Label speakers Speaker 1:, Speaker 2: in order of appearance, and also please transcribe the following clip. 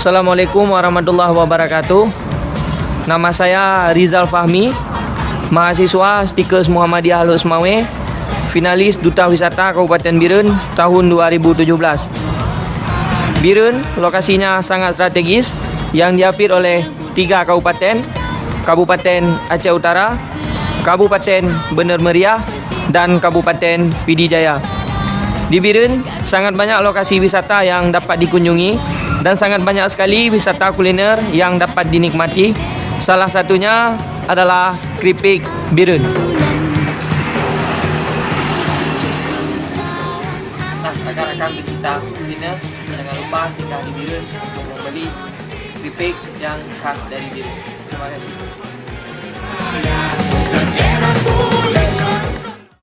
Speaker 1: Assalamualaikum warahmatullahi wabarakatuh. Nama saya Rizal Fahmi, mahasiswa Stikers Muhammadiyah Aluk Semawe, finalis Duta Wisata Kabupaten Birun tahun 2017. Birun lokasinya sangat strategis yang diapit oleh 3 kabupaten, Kabupaten Aceh Utara, Kabupaten Bener Meriah, dan Kabupaten Pidijaya. Di Birun sangat banyak lokasi wisata yang dapat dikunjungi dan sangat banyak sekali wisata kuliner yang dapat dinikmati. Salah satunya adalah keripik Birun. Nah, rakan-rakan kita kuliner, jangan lupa singgah di Birun untuk membeli keripik yang khas dari Birun. Terima kasih.